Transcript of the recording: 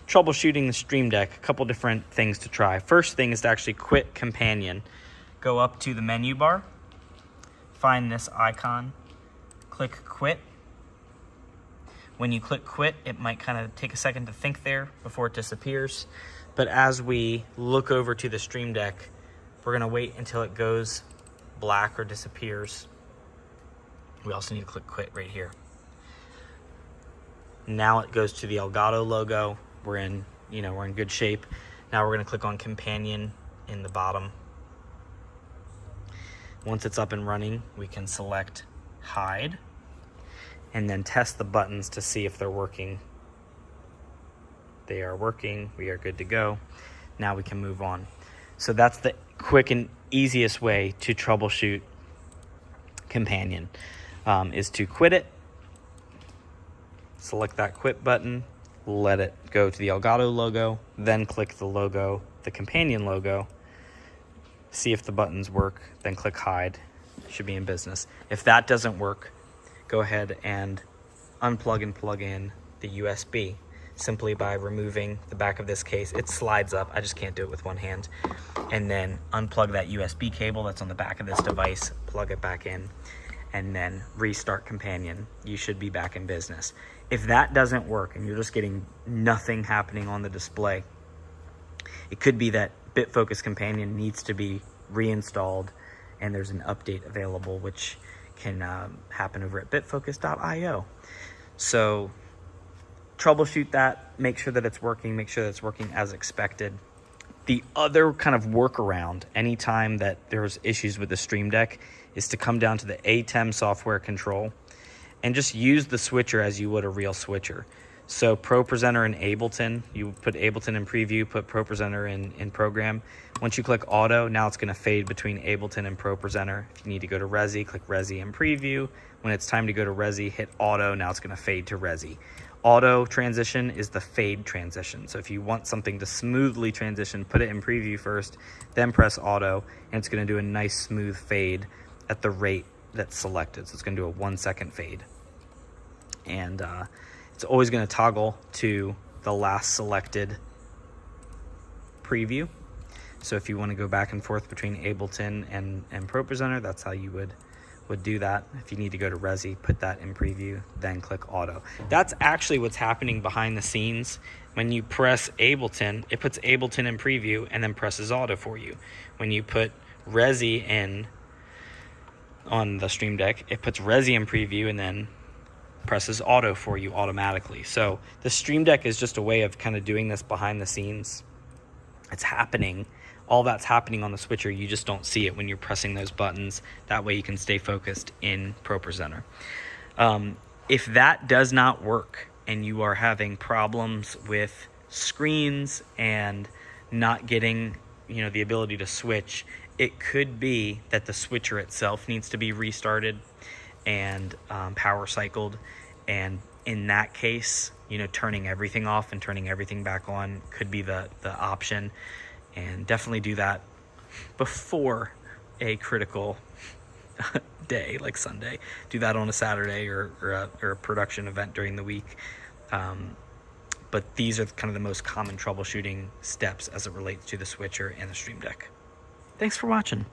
troubleshooting the Stream Deck, a couple different things to try. First thing is to actually quit Companion. Go up to the menu bar, find this icon, click quit. When you click quit, it might kind of take a second to think there before it disappears. But as we look over to the Stream Deck, we're gonna wait until it goes black or disappears. We also need to click quit right here. Now it goes to the Elgato logo. We're in good shape. Now we're gonna click on Companion in the bottom. Once it's up and running, we can select hide and then test the buttons to see if they're working. They are working, we are good to go. Now we can move on. So that's the quick and easiest way to troubleshoot Companion, is to quit it, select that quit button, let it go to the Elgato logo, then click the logo, the Companion logo, see if the buttons work, then click hide. Should be in business. If that doesn't work, go ahead and unplug and plug in the USB simply by removing the back of this case. It slides up. I just can't do it with one hand. And then unplug that USB cable that's on the back of this device, plug it back in, and then restart Companion. You should be back in business. If that doesn't work and you're just getting nothing happening on the display, it could be that BitFocus Companion needs to be reinstalled, and there's an update available which can happen over at bitfocus.io. So troubleshoot that, make sure that it's working, as expected. The other kind of workaround anytime that there's issues with the Stream Deck is to come down to the ATEM software control and just use the switcher as you would a real switcher. So ProPresenter in Ableton, you put Ableton in preview, put ProPresenter in program. Once you click auto, now it's gonna fade between Ableton and ProPresenter. If you need to go to Resi, click Resi in preview. When it's time to go to Resi, hit auto, now it's gonna fade to Resi. Auto transition is the fade transition. So if you want something to smoothly transition, put it in preview first, then press auto, and it's gonna do a nice smooth fade at the rate that's selected. So it's gonna do a 1 second fade. And it's always gonna toggle to the last selected preview. So if you wanna go back and forth between Ableton and ProPresenter, that's how you would do that. If you need to go to Resi, put that in preview, then click auto. That's actually what's happening behind the scenes. When you press Ableton, it puts Ableton in preview and then presses auto for you. When you put Resi in on the Stream Deck, it puts Resi in preview and then presses auto for you automatically. So the Stream Deck is just a way of kind of doing this behind the scenes. It's happening. All that's happening on the switcher, you just don't see it when you're pressing those buttons. That way you can stay focused in ProPresenter. If that does not work and you are having problems with screens and not getting the ability to switch, it could be that the switcher itself needs to be restarted and power cycled. And in that case, turning everything off and turning everything back on could be the option. And definitely do that before a critical day like Sunday. Do that on a Saturday or a production event during the week. But these are kind of the most common troubleshooting steps as it relates to the switcher and the Stream Deck. Thanks for watching.